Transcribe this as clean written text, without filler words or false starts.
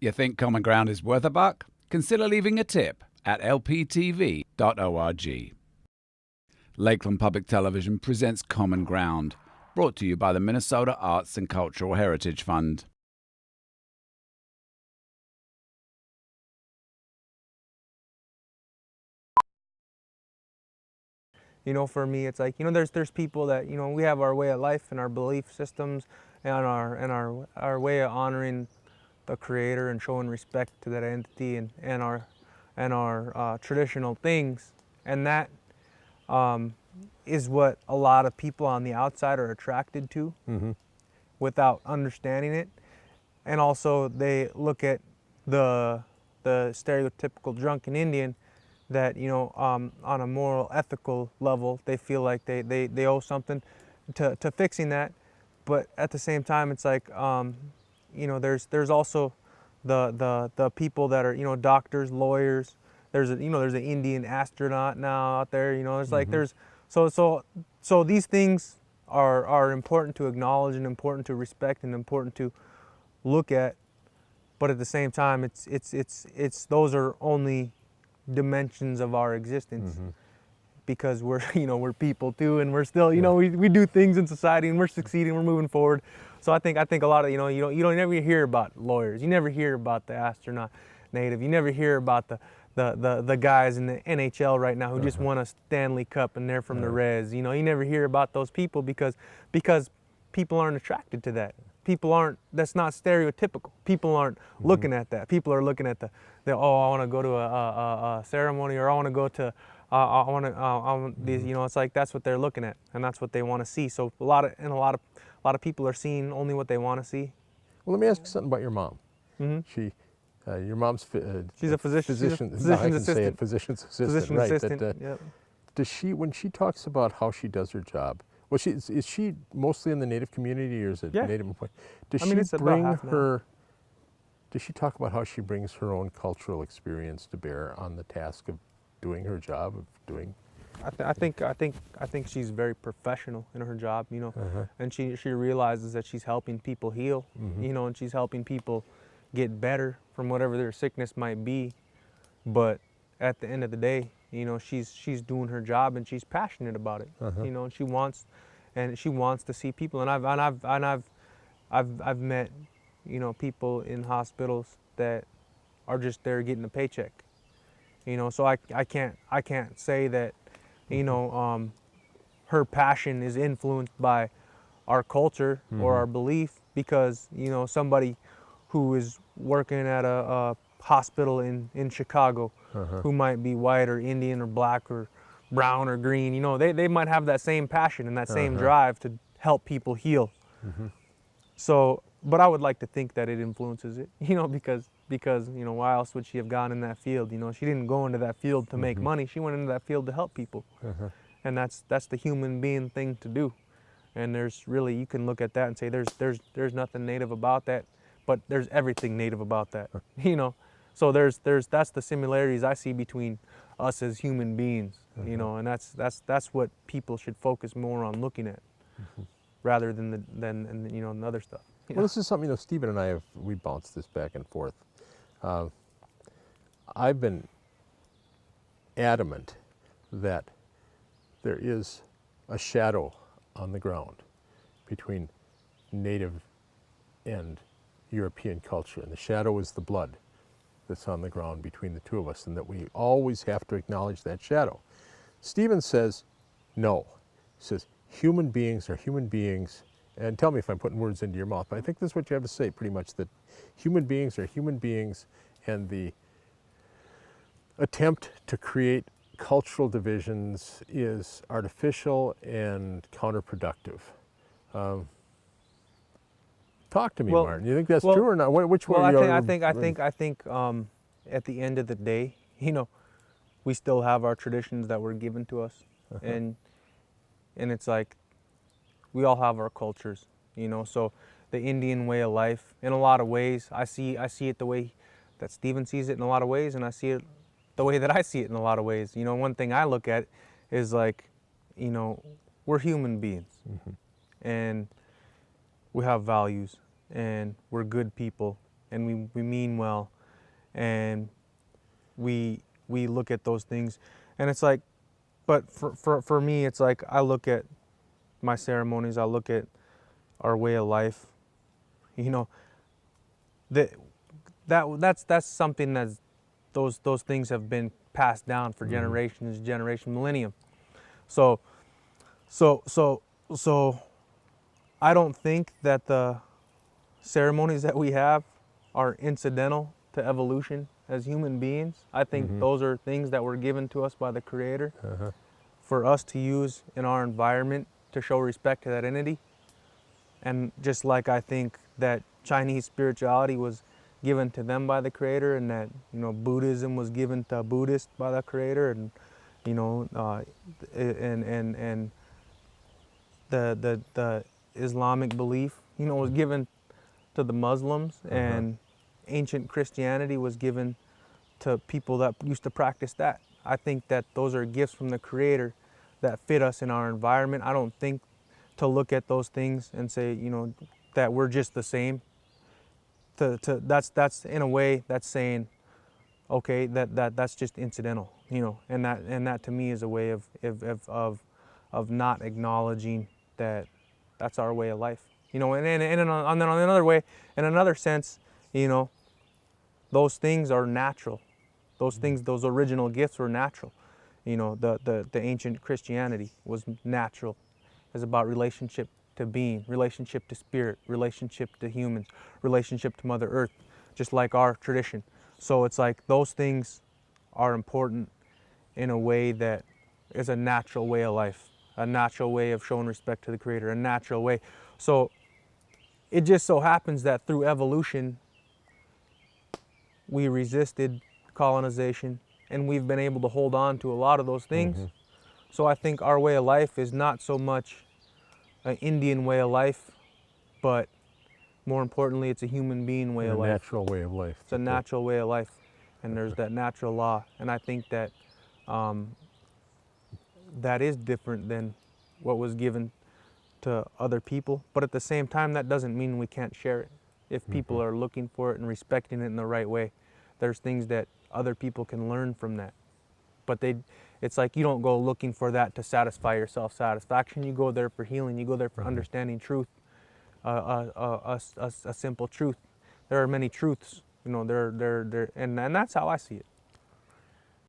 You think Common Ground is worth a buck? Consider leaving a tip at lptv.org. Lakeland Public Television presents Common Ground, brought to you by the Minnesota Arts and Cultural Heritage Fund. You know, for me, it's like, you know, there's people that, you know, we have our way of life and our belief systems and our way of honoring the Creator and showing respect to that entity and our traditional things, and that is what a lot of people on the outside are attracted to without understanding it. And also they look at the stereotypical drunken Indian that, you know, on a moral, ethical level, they feel like they owe something to fixing that. But at the same time, it's like, you know, there's also the people that are, you know, doctors, lawyers. There's an Indian astronaut now out there. You know, there's like so these things are important to acknowledge and important to respect and important to look at. But at the same time, it's those are only dimensions of our existence, because we're, you know, we're people too, and we're still, you know, we do things in society and we're succeeding, we're moving forward. So I think a lot of, you don't never hear about lawyers, you never hear about the astronaut native, you never hear about the guys in the NHL right now who just won a Stanley Cup and they're from the Reds. You know, you never hear about those people because people aren't attracted to that. People aren't, that's not stereotypical. People aren't looking at that. People are looking at the oh, I want to go to a ceremony, or I want to go to, these, you know, it's like that's what they're looking at and that's what they want to see. So a lot of people are seeing only what they want to see. Well, let me ask you something about your mom. Your mom's she's a physician. Physician's assistant, right? Yep. Does she, when she talks about how she does her job, well, is she mostly in the Native community, or is it Native? Does she bring her? Does she talk about how she brings her own cultural experience to bear on the task of doing her job of doing? I think she's very professional in her job, you know, and she realizes that she's helping people heal, you know, and she's helping people get better from whatever their sickness might be. But at the end of the day, you know, she's doing her job and she's passionate about it, you know, and she wants to see people. And I've met, you know, people in hospitals that are just there getting a paycheck, you know. So I can't say that, you know, her passion is influenced by our culture or our belief, because, you know, somebody who is working at a hospital in Chicago, who might be white or Indian or black or brown or green, you know, they might have that same passion and that same drive to help people heal. So, but I would like to think that it influences it, you know, because, you know, why else would she have gone in that field? You know, she didn't go into that field to make money. She went into that field to help people. And that's the human being thing to do. And there's really, you can look at that and say there's nothing Native about that, but there's everything Native about that, you know. So that's the similarities I see between us as human beings, you know, and that's what people should focus more on looking at, rather than you know, the other stuff. Well, this is something, you know, Stephen and I we bounced this back and forth. I've been adamant that there is a shadow on the ground between Native and European culture, and the shadow is the blood that's on the ground between the two of us, and that we always have to acknowledge that shadow. Stephen says no. He says human beings are human beings, and tell me if I'm putting words into your mouth, but I think this is what you have to say pretty much, that human beings are human beings, and the attempt to create cultural divisions is artificial and counterproductive. Talk to me, Martin. You think that's true or not? Which one? Well, I think at the end of the day, you know, we still have our traditions that were given to us, and it's like we all have our cultures, you know. So the Indian way of life, in a lot of ways, I see it the way that Stephen sees it in a lot of ways, and I see it the way that I see it in a lot of ways. You know, one thing I look at is like, you know, we're human beings, and we have values, and we're good people, and we mean well, and we look at those things, and it's like, but for me, it's like I look at my ceremonies, I look at our way of life, you know, that's something that's those things have been passed down for generations, millennium. So I don't think that the ceremonies that we have are incidental to evolution as human beings. I think those are things that were given to us by the Creator for us to use in our environment to show respect to that entity. And just like I think that Chinese spirituality was given to them by the Creator, and that, you know, Buddhism was given to Buddhists by the Creator, and, you know, and the Islamic belief, you know, was given to the Muslims, and ancient Christianity was given to people that used to practice that. I think that those are gifts from the Creator that fit us in our environment. I don't think to look at those things and say, you know, that we're just the same. That's in a way that's saying, okay, that's just incidental, you know, and that to me is a way of not acknowledging that that's our way of life, you know, and then on another way, in another sense, you know, those things are natural. Those things, those original gifts were natural. You know, the ancient Christianity was natural. It's about relationship to being, relationship to spirit, relationship to humans, relationship to Mother Earth, just like our tradition. So it's like those things are important in a way that is a natural way of life, a natural way of showing respect to the Creator, a natural way. So it just so happens that through evolution, we resisted colonization, and we've been able to hold on to a lot of those things. So I think our way of life is not so much an Indian way of life, but more importantly, it's a human being way of life. A natural way of life. It's a natural way of life, and there's that natural law. And I think that that is different than what was given to other people. But at the same time, that doesn't mean we can't share it. If people are looking for it and respecting it in the right way, there's things that other people can learn from that. But it's like you don't go looking for that to satisfy your self-satisfaction. You go there for healing. You go there for understanding truth, a simple truth. There are many truths, you know. And that's how I see it.